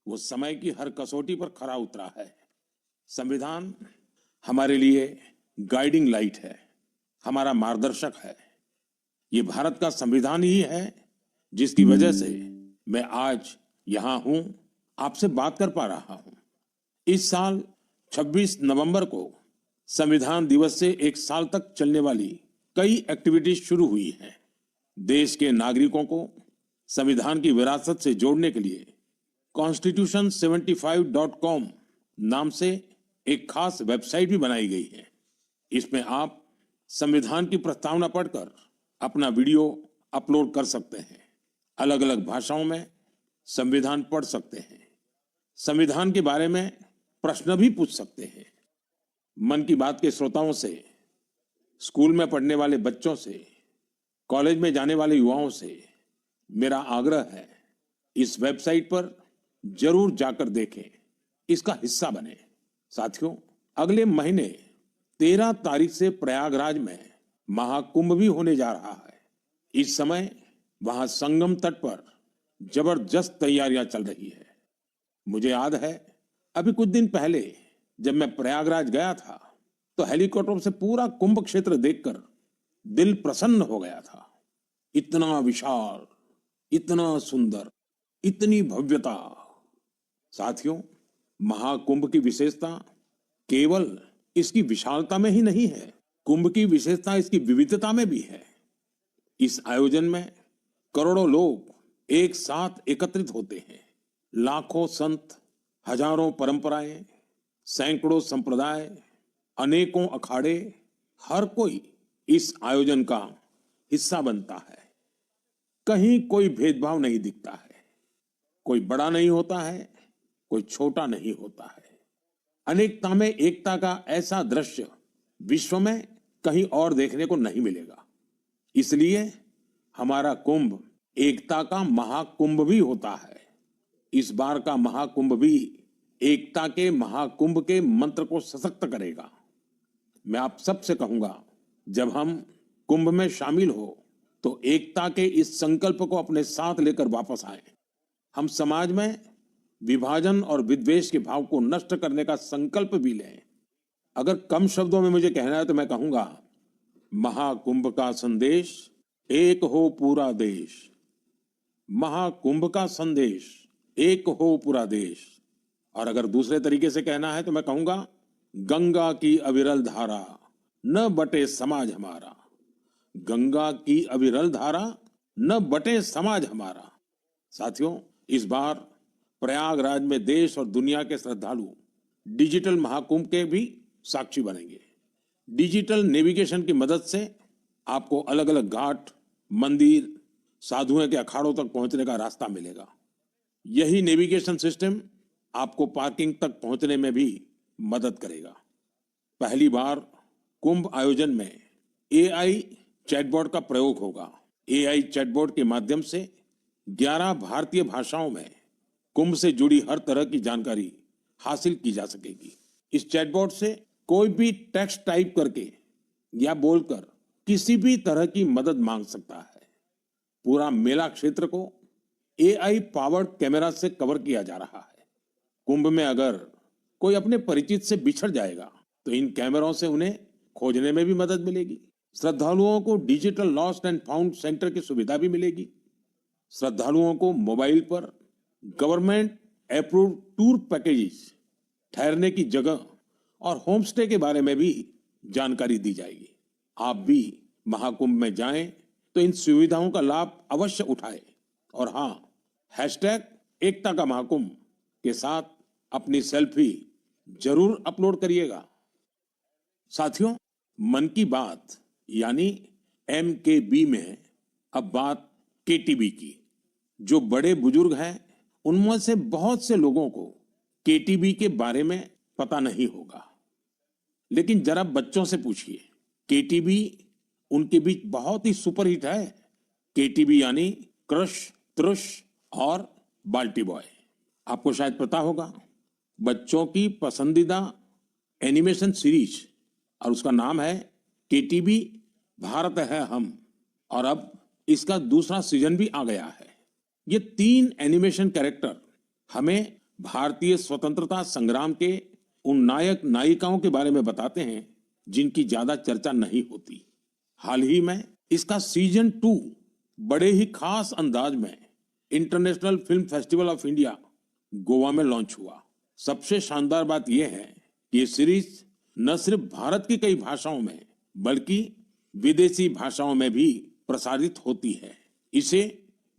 वो समय की हर कसौटी पर खरा उतरा है। संविधान हमारे लिए गाइडिंग लाइट है, हमारा मार्गदर्शक है। ये भारत का संविधान ही है जिसकी वजह से मैं आज यहाँ हूँ, आपसे बात कर पा रहा हूँ। इस साल 26 नवंबर को संविधान दिवस से एक साल तक चलने वाली कई एक्टिविटीज शुरू हुई हैं। देश के नागरिकों को संविधान की विरासत से जोड़ने के लिए constitution75.com नाम से एक खास वेबसाइट भी बनाई गई है। इसमें आप संविधान की प्रस्तावना पढ़कर अपना वीडियो अपलोड कर सकते हैं। अलग अलग भाषाओं में संविधान पढ़ सकते हैं। संविधान के बारे में प्रश्न भी पूछ सकते हैं। मन की बात के श्रोताओं से, स्कूल में पढ़ने वाले बच्चों से, कॉलेज में जाने वाले युवाओं से मेरा आग्रह है, इस वेबसाइट पर जरूर जाकर देखें, इसका हिस्सा बने। साथियों, अगले महीने 13 तारीख से प्रयागराज में महाकुंभ भी होने जा रहा है। इस समय वहां संगम तट पर जबरदस्त तैयारियां चल रही है। मुझे याद है, अभी कुछ दिन पहले जब मैं प्रयागराज गया था तो हेलीकॉप्टर से पूरा कुंभ क्षेत्र देखकर दिल प्रसन्न हो गया था। इतना विशाल, इतना सुंदर, इतनी भव्यता। साथियों, महाकुंभ की विशेषता केवल इसकी विशालता में ही नहीं है, कुंभ की विशेषता इसकी विविधता में भी है। इस आयोजन में करोड़ों लोग एक साथ एकत्रित होते हैं। लाखों संत, हजारों परंपराएं, सैकड़ों संप्रदाय, अनेकों अखाड़े, हर कोई इस आयोजन का हिस्सा बनता है। कहीं कोई भेदभाव नहीं दिखता है, कोई बड़ा नहीं होता है, कोई छोटा नहीं होता है। अनेकता में एकता का ऐसा दृश्य विश्व में कहीं और देखने को नहीं मिलेगा। इसलिए हमारा कुंभ एकता का महाकुंभ भी होता है। इस बार का महाकुंभ भी एकता के महाकुंभ के मंत्र को सशक्त करेगा। मैं आप सबसे कहूंगा, जब हम कुंभ में शामिल हो तो एकता के इस संकल्प को अपने साथ लेकर वापस आए। हम समाज में विभाजन और विद्वेष के भाव को नष्ट करने का संकल्प भी लें। अगर कम शब्दों में मुझे कहना है तो मैं कहूंगा, महाकुंभ का संदेश, एक हो पूरा देश। महाकुंभ का संदेश, एक हो पूरा देश। और अगर दूसरे तरीके से कहना है तो मैं कहूंगा, गंगा की अविरल धारा, न बटे समाज हमारा। गंगा की अविरल धारा, न बटे समाज हमारा। साथियों, इस बार प्रयागराज में देश और दुनिया के श्रद्धालु डिजिटल महाकुंभ के भी साक्षी बनेंगे। डिजिटल नेविगेशन की मदद से आपको अलग अलग घाट, मंदिर, साधुओं के अखाड़ों तक पहुंचने का रास्ता मिलेगा। यही नेविगेशन सिस्टम आपको पार्किंग तक पहुंचने में भी मदद करेगा। पहली बार कुंभ आयोजन में एआई चैटबॉट का प्रयोग होगा। एआई चैटबॉट के माध्यम से 11 भारतीय भाषाओं में कुंभ से जुड़ी हर तरह की जानकारी हासिल की जा सकेगी। इस चैटबॉट से कोई भी टेक्स्ट टाइप करके या बोलकर किसी भी तरह की मदद मांग सकता है। पूरा मेला क्षेत्र को एआई पावर्ड कैमरा से कवर किया जा रहा है। कुंभ में अगर कोई अपने परिचित से बिछड़ जाएगा तो इन कैमरों से उन्हें खोजने में भी मदद मिलेगी। श्रद्धालुओं को digital lost and found centre की सुविधा भी मिलेगी। श्रद्धालुओं को मोबाइल पर गवर्नमेंट अप्रूव्ड टूर पैकेजेस, ठहरने की जगह और होम स्टे के बारे में भी जानकारी दी जाएगी। आप भी महाकुंभ में जाएं तो इन सुविधाओं का लाभ अवश्य उठाएं। और हाँ, हैशटैग एकता का महाकुंभ के साथ अपनी सेल्फी जरूर अपलोड करिएगा। साथियों, मन की बात यानी MKB में अब बात KTB की। जो बड़े बुजुर्ग हैं उनमें से बहुत से लोगों को KTB के बारे में पता नहीं होगा, लेकिन जरा बच्चों से पूछिए। KTB उनके बीच बहुत ही सुपरहिट है। KTB यानी क्रश, त्रुश और बाल्टी बॉय। आपको शायद पता होगा, बच्चों की पसंदीदा एनिमेशन सीरीज, और उसका नाम है KTB भारत है हम। और अब इसका दूसरा सीजन भी आ गया है। ये 3 एनिमेशन कैरेक्टर हमें भारतीय स्वतंत्रता संग्राम के उन नायक नायिकाओं के बारे में बताते हैं जिनकी ज्यादा चर्चा नहीं होती। हाल ही में इसका सीजन 2 बड़े ही खास अंदाज में international film festival of India Goa में लॉन्च हुआ। सबसे शानदार बात यह है कि ये सीरीज न सिर्फ भारत की कई भाषाओं में बल्कि विदेशी भाषाओं में भी प्रसारित होती है। इसे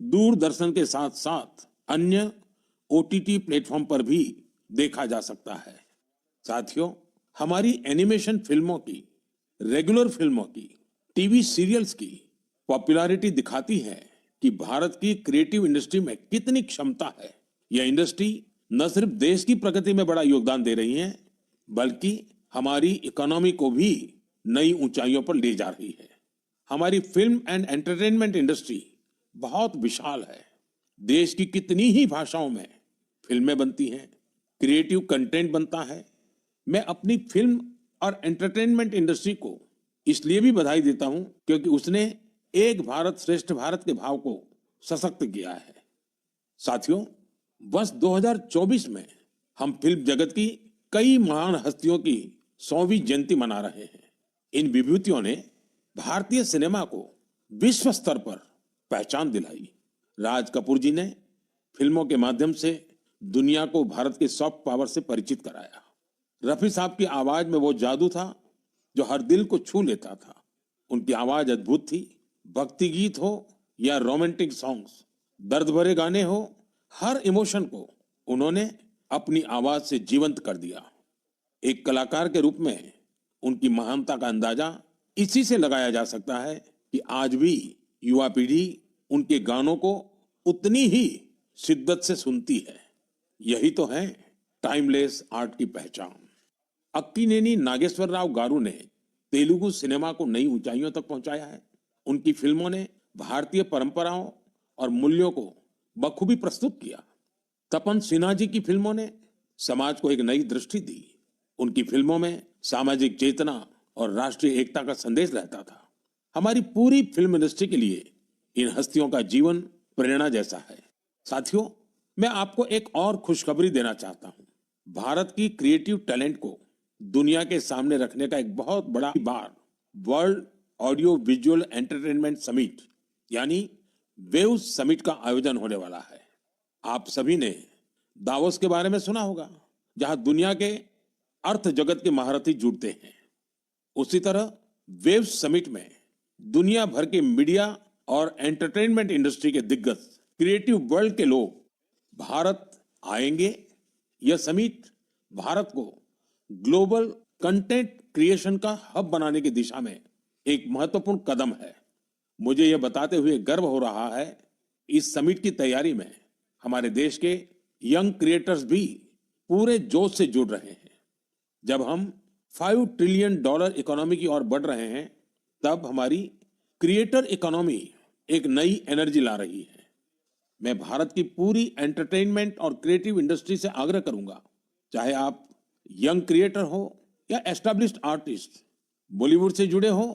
दूरदर्शन के साथ साथ अन्य ओटीटी प्लेटफॉर्म पर भी देखा जा सकता है। साथियों, हमारी एनिमेशन फिल्मों की, रेगुलर फिल्मों की, टीवी सीरियल्स की पॉपुलैरिटी दिखाती है कि भारत की क्रिएटिव इंडस्ट्री में कितनी क्षमता है। यह इंडस्ट्री न सिर्फ देश की प्रगति में बड़ा योगदान दे रही है बल्कि हमारी इकोनॉमी को भी नई ऊंचाइयों पर ले जा रही है। हमारी फिल्म एंड एंटरटेनमेंट इंडस्ट्री बहुत विशाल है। देश की कितनी ही भाषाओं में फिल्में बनती हैं, क्रिएटिव कंटेंट बनता है। मैं अपनी फिल्म और एंटरटेनमेंट इंडस्ट्री को इसलिए भी बधाई देता हूं क्योंकि उसने एक भारत श्रेष्ठ भारत के भाव को सशक्त किया है। साथियों, वर्ष 2024 में हम फिल्म जगत की कई महान हस्तियों की 100वीं जयंती मना रहे हैं। इन विभूतियों ने भारतीय सिनेमा को विश्व स्तर पर पहचान दिलाई। राज कपूर जी ने फिल्मों के माध्यम से दुनिया को भारत के सॉफ्ट पावर से परिचित कराया। रफी साहब की आवाज में वो जादू था जो हर दिल को छू लेता था। उनकी आवाज अद्भुत थी। भक्ति गीत हो या रोमांटिक सॉन्ग्स, दर्द भरे गाने हो, हर इमोशन को उन्होंने अपनी आवाज से जीवंत कर दिया। एक कलाकार के रूप में उनकी महानता का अंदाजा इसी से लगाया जा सकता है कि आज भी युवा पीढ़ी उनके गानों को उतनी ही शिद्दत से सुनती है। यही तो है टाइमलेस आर्ट की पहचान। अक्कीनेनी नागेश्वर राव गारू ने तेलुगु सिनेमा को नई ऊंचाइयों तक पहुंचाया है। उनकी फिल्मों ने भारतीय परंपराओं और मूल्यों को बखूबी प्रस्तुत किया। तपन सिन्हा जी की फिल्मों ने समाज को एक नई दृष्टि दी। उनकी फिल्मों में सामाजिक चेतना और राष्ट्रीय एकता का संदेश रहता था। हमारी पूरी फिल्म इंडस्ट्री के लिए इन हस्तियों का जीवन प्रेरणा जैसा है। साथियों, मैं आपको एक और खुशखबरी देना चाहता हूं। भारत की क्रिएटिव टैलेंट को दुनिया के सामने रखने का एक बहुत बड़ा बार world audio visual entertainment summit यानी वेव समिट का आयोजन होने वाला है। आप सभी ने दावोस के बारे में सुना होगा, जहां दुनिया के अर्थ जगत के महारथी जुड़ते हैं। उसी तरह वेव समिट में दुनिया भर के मीडिया और एंटरटेनमेंट इंडस्ट्री के दिग्गज क्रिएटिव वर्ल्ड के लोग भारत आएंगे। यह समिट भारत को ग्लोबल कंटेंट क्रिएशन का हब बनाने की दिशा में एक महत्वपूर्ण कदम है। मुझे यह बताते हुए गर्व हो रहा है, इस समिट की तैयारी में हमारे देश के यंग क्रिएटर्स भी पूरे जोश से जुड़ रहे हैं। जब हम $5 ट्रिलियन इकोनॉमी की ओर बढ़ रहे हैं, तब हमारी क्रिएटर इकोनॉमी एक नई एनर्जी ला रही है। मैं भारत की पूरी एंटरटेनमेंट और क्रिएटिव इंडस्ट्री से आग्रह करूंगा, चाहे आप यंग क्रिएटर हो या एस्टैब्लिश्ड आर्टिस्ट, बॉलीवुड से जुड़े हो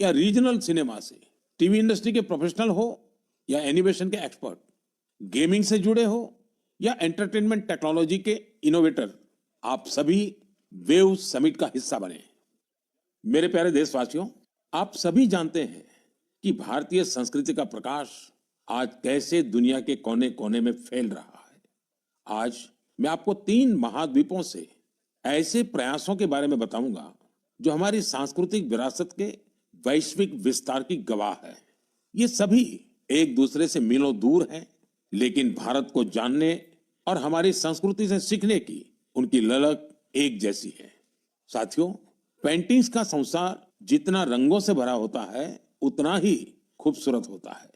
या रीजनल सिनेमा से, टीवी इंडस्ट्री के प्रोफेशनल हो या एनिमेशन के एक्सपर्ट, गेमिंग से जुड़े हो या एंटरटेनमेंट टेक्नोलॉजी के इनोवेटर, आप सभी वेव समिट का हिस्सा बने। मेरे प्यारे देशवासियों, आप सभी जानते हैं कि भारतीय संस्कृति का प्रकाश आज कैसे दुनिया के कोने कोने में फैल रहा है। आज मैं आपको 3 महाद्वीपों से ऐसे प्रयासों के बारे में बताऊंगा जो हमारी सांस्कृतिक विरासत के वैश्विक विस्तार की गवाह है। ये सभी एक दूसरे से मीलों दूर हैं, लेकिन भारत को जानने और हमारी संस्कृति से सीखने की उनकी ललक एक जैसी है। साथियों, पेंटिंग्स का संसार जितना रंगों से भरा होता है उतना ही खूबसूरत होता है।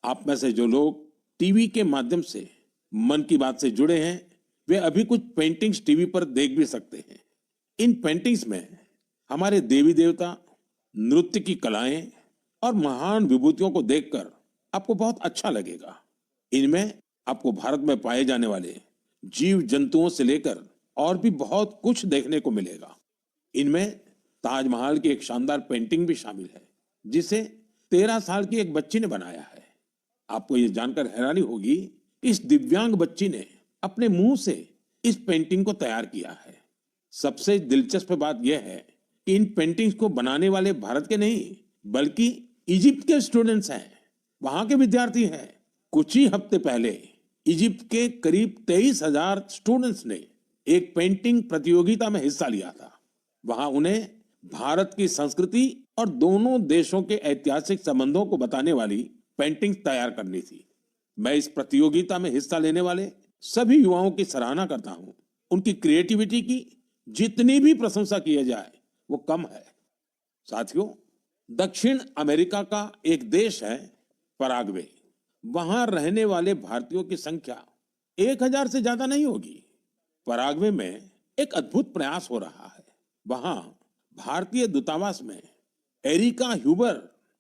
आप में से जो लोग टीवी के माध्यम से मन की बात से जुड़े हैं, वे अभी कुछ पेंटिंग्स टीवी पर देख भी सकते हैं। इन पेंटिंग्स में हमारे देवी देवता, नृत्य की कलाएं और महान विभूतियों को देखकर आपको बहुत अच्छा लगेगा। इनमें आपको भारत में पाए जाने वाले जीव जंतुओं से लेकर और भी बहुत कुछ देखने को मिलेगा। इनमें ताजमहल की एक शानदार पेंटिंग भी शामिल है, जिसे 13 साल की एक बच्ची ने बनाया है। आपको ये जानकर हैरानी होगी, इस दिव्यांग बच्ची ने अपने मुंह से इस पेंटिंग को तैयार किया है। सबसे दिलचस्प बात यह है कि इन पेंटिंग्स को बनाने वाले भारत के नहीं बल्कि इजिप्ट के स्टूडेंट्स हैं, वहां के विद्यार्थी हैं। कुछ ही हफ्ते पहले इजिप्ट के करीब 23,000 स्टूडेंट्स ने एक पेंटिंग प्रतियोगिता में हिस्सा लिया था। वहां उन्हें भारत की संस्कृति और दोनों देशों के ऐतिहासिक संबंधों को बताने वाली पेंटिंग तैयार करनी थी। मैं इस प्रतियोगिता में हिस्सा लेने वाले सभी युवाओं की सराहना करता हूं। उनकी क्रिएटिविटी की जितनी भी प्रशंसा की जाए वो कम है। साथियों, दक्षिण अमेरिका का एक देश है पराग्वे। वहां रहने वाले भारतीयों की संख्या 1,000 से ज्यादा नहीं होगी। पराग्वे में एक अद्भुत प्रयास हो रहा है। वहां भारतीय दूतावास में Erica Huber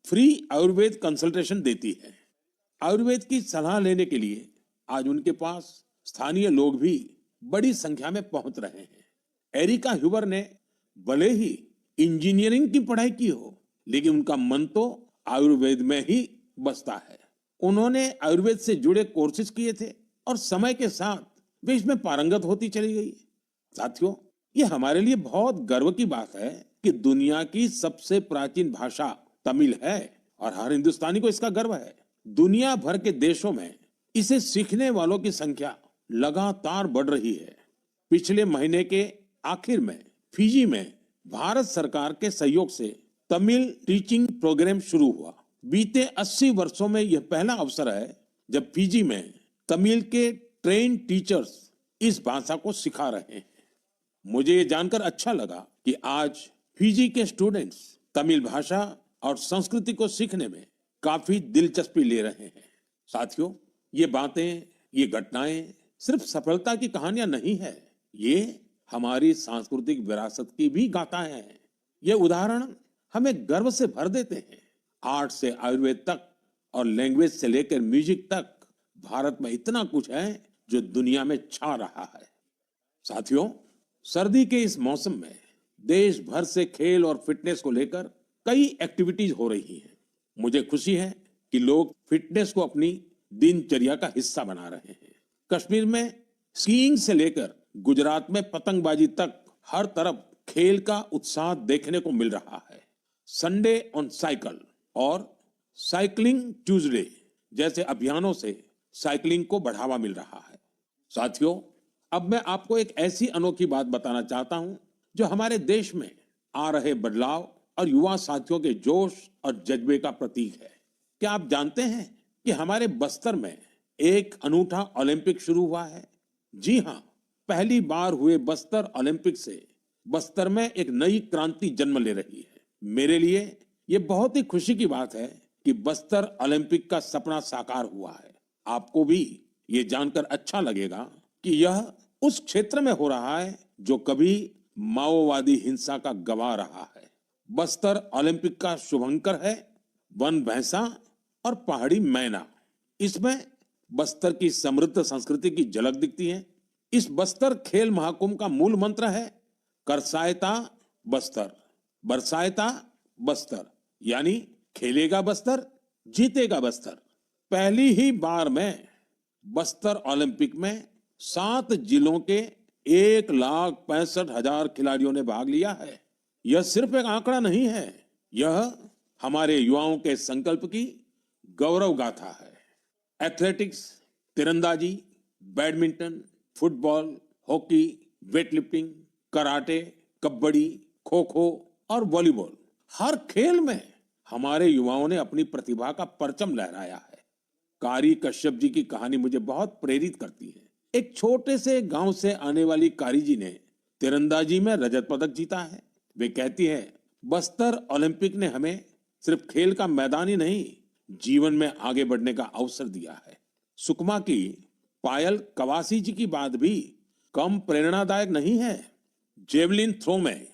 free Ayurveda consultation देती है। आयुर्वेद की सलाह लेने के लिए आज उनके पास स्थानीय लोग भी बड़ी संख्या में पहुंच रहे हैं। एरिका ह्यूबर ने भले ही इंजीनियरिंग की पढ़ाई की हो, लेकिन उनका मन तो आयुर्वेद में ही बसता है। उन्होंने आयुर्वेद से जुड़े कोर्सेज किए थे और समय के साथ वे इसमें पारंगत होती चली गई। साथियों, ये हमारे लिए बहुत गर्व की बात है कि दुनिया की सबसे प्राचीन भाषा तमिल है और हर हिंदुस्तानी को इसका गर्व है। दुनिया भर के देशों में इसे सीखने वालों की संख्या लगातार बढ़ रही है। पिछले महीने के आखिर में फिजी में भारत सरकार के सहयोग से तमिल टीचिंग प्रोग्राम शुरू हुआ। बीते 80 वर्षों में यह पहला अवसर है जब फिजी में तमिल के ट्रेन टीचर्स इस भाषा को सिखा रहे हैं। मुझे ये जानकर अच्छा लगा कि आज फिजी के स्टूडेंट्स तमिल भाषा और संस्कृति को सीखने में काफी दिलचस्पी ले रहे हैं। साथियों, ये बातें, ये घटनाएं सिर्फ सफलता की कहानियां नहीं है, ये हमारी सांस्कृतिक विरासत की भी गाथाएं हैं। ये उदाहरण हमें गर्व से भर देते हैं। आर्ट से आयुर्वेद तक और लैंग्वेज से लेकर म्यूजिक तक भारत में इतना कुछ है जो दुनिया में छा रहा है। साथियों, सर्दी के इस मौसम में देश भर से खेल और फिटनेस को लेकर कई एक्टिविटीज हो रही हैं। मुझे खुशी है कि लोग फिटनेस को अपनी दिनचर्या का हिस्सा बना रहे हैं। कश्मीर में स्कीइंग से लेकर गुजरात में पतंगबाजी तक हर तरफ खेल का उत्साह देखने को मिल रहा है। संडे ऑन साइकिल और साइकिलिंग ट्यूसडे जैसे अभियानों से साइकिलिंग को बढ़ावा मिल रहा है। साथियों, अब मैं आपको एक ऐसी अनोखी बात बताना चाहता हूं जो हमारे देश में आ रहे बदलाव और युवा साथियों के जोश और जज्बे का प्रतीक है। क्या आप जानते हैं कि हमारे बस्तर में एक अनूठा ओलंपिक शुरू हुआ है? जी हाँ, पहली बार हुए बस्तर ओलंपिक से बस्तर में एक नई क्रांति जन्म ले रही है। मेरे लिए ये बहुत ही खुशी की बात है कि बस्तर ओलंपिक का सपना साकार हुआ है। आपको भी ये जानकर अच्छा लगेगा कि यह उस क्षेत्र में हो रहा है जो कभी माओवादी हिंसा का गवाह रहा है। बस्तर ओलंपिक का शुभंकर है वन भैंसा और पहाड़ी मैना। इसमें बस्तर की समृद्ध संस्कृति की झलक दिखती है। इस बस्तर खेल महाकुंभ का मूल मंत्र है करसायता बस्तर, बरसायता बस्तर, यानी खेलेगा बस्तर, जीतेगा बस्तर। पहली ही बार में बस्तर ओलंपिक में 7 जिलों के 1,65,000 खिलाड़ियों ने भाग लिया है। यह सिर्फ एक आंकड़ा नहीं है, यह हमारे युवाओं के संकल्प की गौरव गाथा है। एथलेटिक्स, तीरंदाजी, badminton, football, hockey, weightlifting, karate, kabaddi, kho kho और वॉलीबॉल, हर खेल में हमारे युवाओं ने अपनी प्रतिभा का परचम लहराया है। कारी कश्यप जी की कहानी मुझे बहुत प्रेरित करती है। एक छोटे से गांव से आने वाली कारी जी ने तीरंदाजी में रजत पदक जीता है। वे कहती है, बस्तर ओलंपिक ने हमें सिर्फ खेल का मैदान ही नहीं, जीवन में आगे बढ़ने का अवसर दिया है। सुकमा की पायल कवासी जी की बात भी कम प्रेरणादायक नहीं है। जेवलिन थ्रो में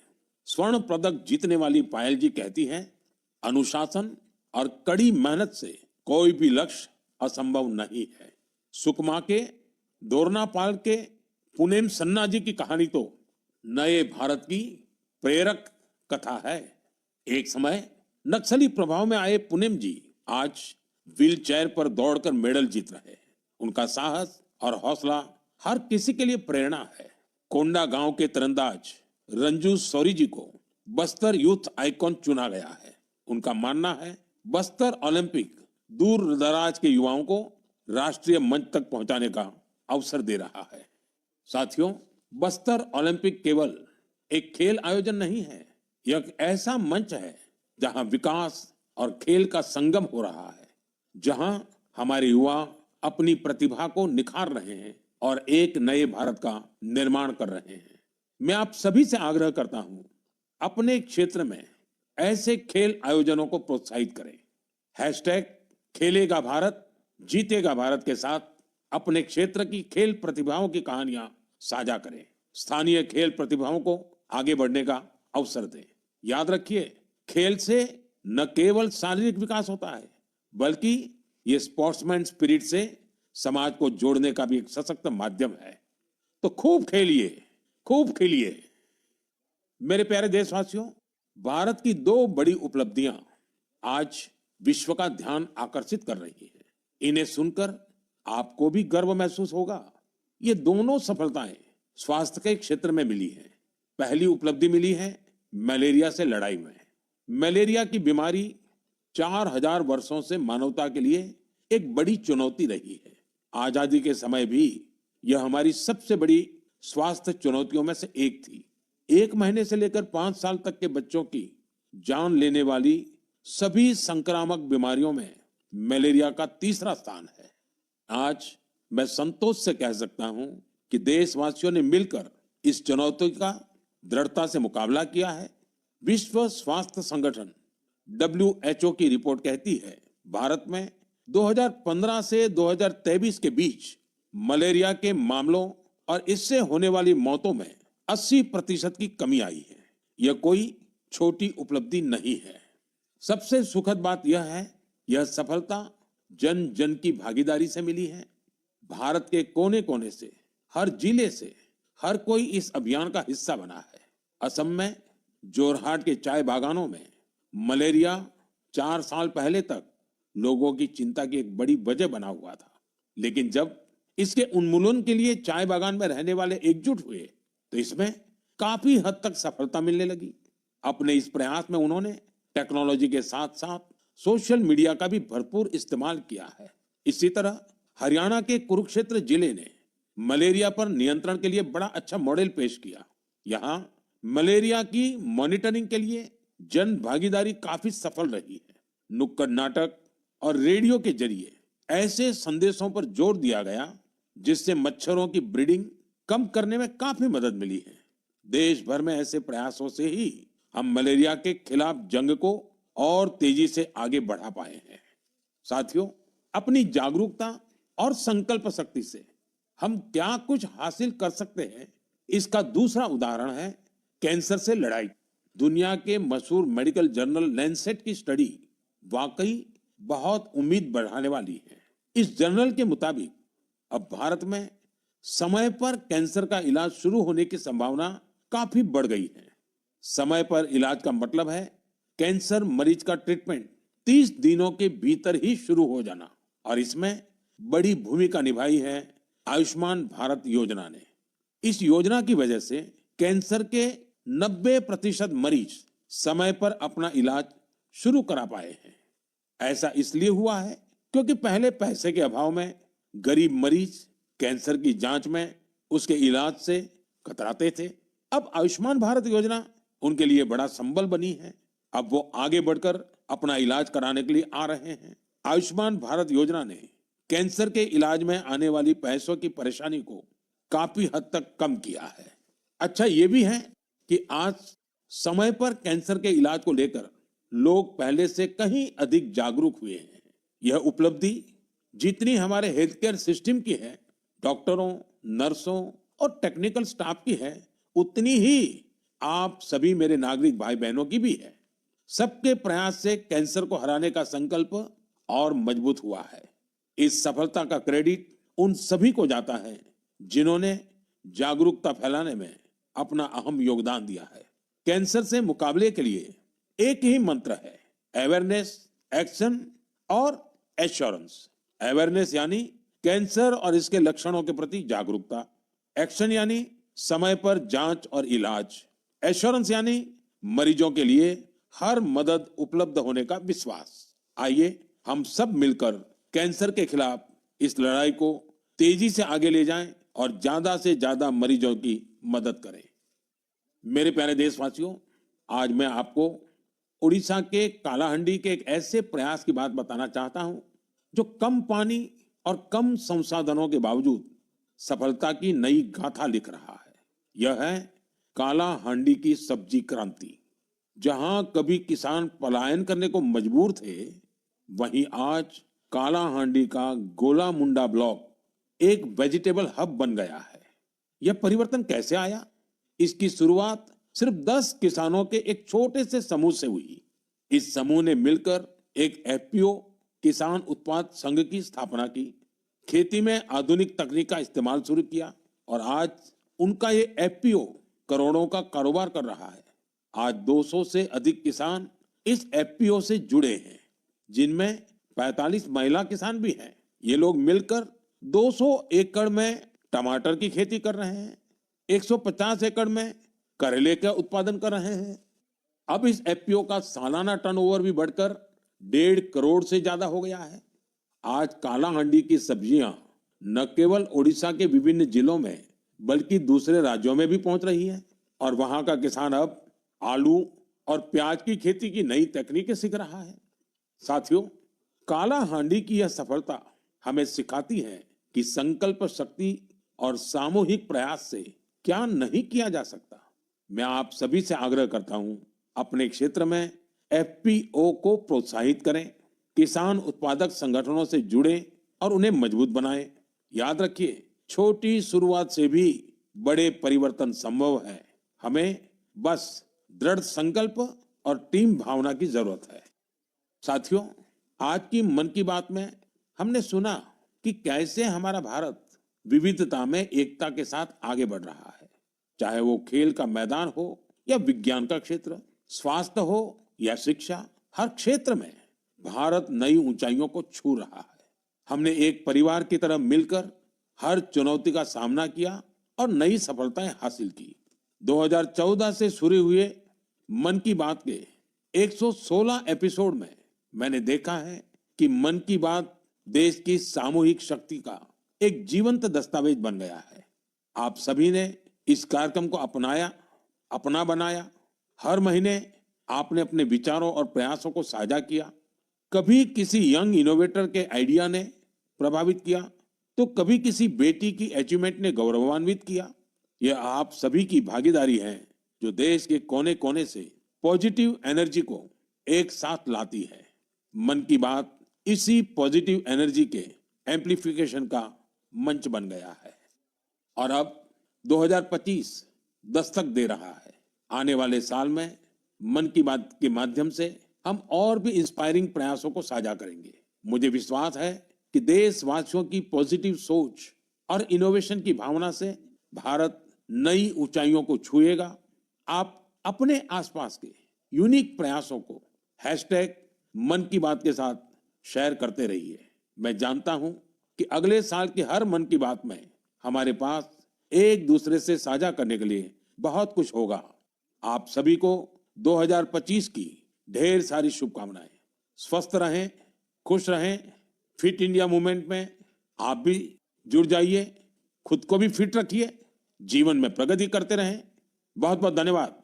स्वर्ण पदक जीतने वाली पायल जी कहती हैं, अनुशासन और कड़ी मेहनत से कोई भी लक्ष्य असंभव नहीं है। सुकमा के दोरनापाल के पुनेम सन्ना जी की कहानी तो नए भारत की प्रेरक कथा है। एक समय नक्सली प्रभाव में आए पुनेम जी आज व्हील चेयर पर दौड़कर मेडल जीत रहे हैं। उनका साहस और हौसला हर किसी के लिए प्रेरणा है। कोंडा गांव के तीरंदाज रंजू शौरी जी को बस्तर यूथ आइकॉन चुना गया है। उनका मानना है बस्तर ओलंपिक दूर दराज के युवाओं को राष्ट्रीय मंच तक पहुंचाने का अवसर दे रहा है। साथियों, बस्तर ओलंपिक केवल एक खेल आयोजन नहीं है, यह एक ऐसा मंच है जहां विकास और खेल का संगम हो रहा है, जहां हमारे युवा अपनी प्रतिभा को निखार रहे हैं और एक नए भारत का निर्माण कर रहे हैं। मैं आप सभी से आग्रह करता हूं, अपने क्षेत्र में ऐसे खेल आयोजनों को प्रोत्साहित करें। हैशटैग खेलेगा भारत जीतेगा भारत के साथ अपने क्षेत्र की खेल प्रतिभाओं की कहानियां साझा करें। स्थानीय खेल प्रतिभाओं को आगे बढ़ने का अवसर दें। याद रखिए, खेल से न केवल शारीरिक विकास होता है, बल्कि ये स्पोर्ट्समैन स्पिरिट से समाज को जोड़ने का भी एक सशक्त माध्यम है। तो खूब खेलिए, खूब खेलिए। मेरे प्यारे देशवासियों, भारत की दो बड़ी उपलब्धियां आज विश्व का ध्यान आकर्षित कर रही हैं। इन्हें सुनकर आपको भी गर्व महसूस होगा। ये दोनों सफलताएं स्वास्थ्य के क्षेत्र में मिली हैं। पहली उपलब्धि मिली है मलेरिया से लड़ाई में। मलेरिया की बीमारी 4000 वर्षों से मानवता के लिए एक बड़ी चुनौती रही है। आजादी के समय भी यह हमारी सबसे बड़ी स्वास्थ्य चुनौतियों में से एक थी। 1 महीने से लेकर 5 साल तक के बच्चों की जान लेने वाली सभी संक्रामक बीमारियों में मलेरिया का तीसरा स्थान है। आज मैं संतोष से कह सकता हूं कि देशवासियों ने मिलकर इस चुनौती का दृढ़ता से मुकाबला किया है। विश्व स्वास्थ्य संगठन WHO की रिपोर्ट कहती है, भारत में 2015 से 2023 के बीच मलेरिया के मामलों और इससे होने वाली मौतों में 80% की कमी आई है। यह कोई छोटी उपलब्धि नहीं है। सबसे सुखद बात यह है, यह सफलता जन जन की भागीदारी से मिली है। भारत के कोने कोने से, हर जिले से हर कोई इस अभियान का हिस्सा बना है। असम में जोरहाट के चाय बागानों में मलेरिया 4 साल पहले तक लोगों की चिंता की एक बड़ी वजह बना हुआ था, लेकिन जब इसके उन्मूलन के लिए चाय बागान में रहने वाले एकजुट हुए तो इसमें काफी हद तक सफलता मिलने लगी। अपने इस प्रयास में उन्होंने टेक्नोलॉजी के साथ साथ सोशल मीडिया का भी भरपूर इस्तेमाल किया है। इसी तरह हरियाणा के कुरुक्षेत्र जिले ने मलेरिया पर नियंत्रण के लिए बड़ा अच्छा मॉडल पेश किया। यहाँ मलेरिया की मॉनिटरिंग के लिए जन भागीदारी काफी सफल रही है। नुक्कड़ नाटक और रेडियो के जरिए ऐसे संदेशों पर जोर दिया गया जिससे मच्छरों की ब्रीडिंग कम करने में काफी मदद मिली है। देश भर में ऐसे प्रयासों से ही हम मलेरिया के खिलाफ जंग को और तेजी से आगे बढ़ा पाए हैं। साथियों, अपनी जागरूकता और संकल्प शक्ति से हम क्या कुछ हासिल कर सकते हैं, इसका दूसरा उदाहरण है कैंसर से लड़ाई। दुनिया के मशहूर मेडिकल जर्नल लैंसेट की स्टडी वाकई बहुत उम्मीद बढ़ाने वाली है। इस जर्नल के मुताबिक अब भारत में समय पर कैंसर का इलाज शुरू होने की संभावना काफी बढ़ गई है। समय पर इलाज का मतलब है कैंसर मरीज का ट्रीटमेंट 30 दिनों के भीतर ही शुरू हो जाना। और इसमें बड़ी भूमिका निभाई है आयुष्मान भारत योजना ने। इस योजना की वजह से कैंसर के 90% मरीज समय पर अपना इलाज शुरू करा पाए हैं। ऐसा इसलिए हुआ है क्योंकि पहले पैसे के अभाव में गरीब मरीज कैंसर की जांच में, उसके इलाज से कतराते थे। अब आयुष्मान भारत योजना उनके लिए बड़ा संबल बनी है। अब वो आगे बढ़कर अपना इलाज कराने के लिए आ रहे हैं। आयुष्मान भारत योजना ने कैंसर के इलाज में आने वाली पैसों की परेशानी को काफी हद तक कम किया है। अच्छा ये भी है कि आज समय पर कैंसर के इलाज को लेकर लोग पहले से कहीं अधिक जागरूक हुए हैं। यह उपलब्धि जितनी हमारे हेल्थ केयर सिस्टम की है, डॉक्टरों, नर्सों और टेक्निकल स्टाफ की है, उतनी ही आप सभी मेरे नागरिक भाई बहनों की भी है। सबके प्रयास से कैंसर को हराने का संकल्प और मजबूत हुआ है। इस सफलता का क्रेडिट उन सभी को जाता है जिन्होंने जागरूकता फैलाने में अपना अहम योगदान दिया है। कैंसर से मुकाबले के लिए एक ही मंत्र है, अवेयरनेस, एक्शन और एश्योरेंस। अवेयरनेस यानी कैंसर और इसके लक्षणों के प्रति जागरूकता, एक्शन यानी समय पर जांच और इलाज, एश्योरेंस यानी मरीजों के लिए हर मदद उपलब्ध होने का विश्वास। आइए हम सब मिलकर कैंसर के खिलाफ इस लड़ाई को तेजी से आगे ले जाएं और ज्यादा से ज्यादा मरीजों की मदद करें। मेरे प्यारे देशवासियों, आज मैं आपको उड़ीसा के कालाहांडी के एक ऐसे प्रयास की बात बताना चाहता हूं जो कम पानी और कम संसाधनों के बावजूद सफलता की नई गाथा लिख रहा है। यह है कालाहांडी की सब्जी क्रांति। जहां कभी किसान पलायन करने को मजबूर थे, वहीं आज कालाहांडी का गोला मुंडा ब्लॉक एक वेजिटेबल हब बन गया है। यह परिवर्तन कैसे आया? इसकी शुरुआत सिर्फ 10 किसानों के एक छोटे से समूह से हुई। इस समूह ने मिलकर एक एफपीओ किसान उत्पाद संघ की स्थापना की, खेती में आधुनिक तकनीक का इस्तेमाल शुरू किया और आज उनका ये एफपीओ करोड़ों का कारोबार कर रहा है। आज 200 से अधिक किसान इस एफपीओ से जुड़े हैं, जिनमें 45 महिला किसान भी हैं। ये लोग मिलकर 200 एकड़ में टमाटर की खेती कर रहे हैं, 150 एकड़ में करेले का उत्पादन कर रहे हैं। अब इस एफपीओ का सालाना टर्नओवर भी बढ़कर 1.5 करोड़ से ज्यादा हो गया है। आज कालाहांडी की सब्जियां न केवल ओडिशा के विभिन्न जिलों में बल्कि दूसरे राज्यों में भी पहुंच रही है और वहां का किसान अब आलू और प्याज की खेती की नई तकनीकें सीख रहा है। साथियों, कालाहांडी की यह सफलता हमें सिखाती है कि संकल्प शक्ति और सामूहिक प्रयास से क्या नहीं किया जा सकता। मैं आप सभी से आग्रह करता हूं, अपने क्षेत्र में एफपीओ को प्रोत्साहित करें, किसान उत्पादक संगठनों से जुड़े और उन्हें मजबूत बनाएं। याद रखिए, छोटी शुरुआत से भी बड़े परिवर्तन संभव है। हमें बस दृढ़ संकल्प और टीम भावना की जरूरत है। साथियों, आज की मन की बात में हमने सुना कि कैसे हमारा भारत विविधता में एकता के साथ आगे बढ़ रहा है। चाहे वो खेल का मैदान हो या विज्ञान का क्षेत्र, स्वास्थ्य हो या शिक्षा, हर क्षेत्र में भारत नई ऊंचाइयों को छू रहा है। हमने एक परिवार की तरह मिलकर हर चुनौती का सामना किया और नई सफलताएं हासिल की। 2014 से शुरू हुए मन की बात के 116 एपिसोड में मैंने देखा है कि मन की बात देश की सामूहिक शक्ति का एक जीवंत दस्तावेज बन गया है। आप सभी ने इस कार्यक्रम को अपनाया, अपना बनाया। हर महीने आपने अपने विचारों और प्रयासों को साझा किया। कभी किसी यंग इनोवेटर के आइडिया ने प्रभावित किया, तो कभी किसी बेटी की अचीवमेंट ने गौरवान्वित किया। यह आप सभी की भागीदारी है जो देश के कोने कोने से पॉजिटिव एनर्जी को एक साथ लाती है। मन की बात इसी पॉजिटिव एनर्जी के एम्प्लीफिकेशन का मंच बन गया है और अब 2025 दस्तक दे रहा है। आने वाले साल में मन की बात के माध्यम से हम और भी इंस्पायरिंग प्रयासों को साझा करेंगे। मुझे विश्वास है कि देशवासियों की पॉजिटिव सोच और इनोवेशन की भावना से भारत नई ऊंचाइयों को छुएगा। आप अपने आसपास के यूनिक प्रयासों को #मन की बात के साथ शेयर करते रहिए। मैं जानता हूं कि अगले साल की हर मन की बात में हमारे पास एक दूसरे से साझा करने के लिए बहुत कुछ होगा। आप सभी को 2025 की ढेर सारी शुभकामनाएं। स्वस्थ रहें, खुश रहें। फिट इंडिया मूवमेंट में आप भी जुड़ जाइए। खुद को भी फिट रखिए, जीवन में प्रगति करते रहें। बहुत बहुत धन्यवाद।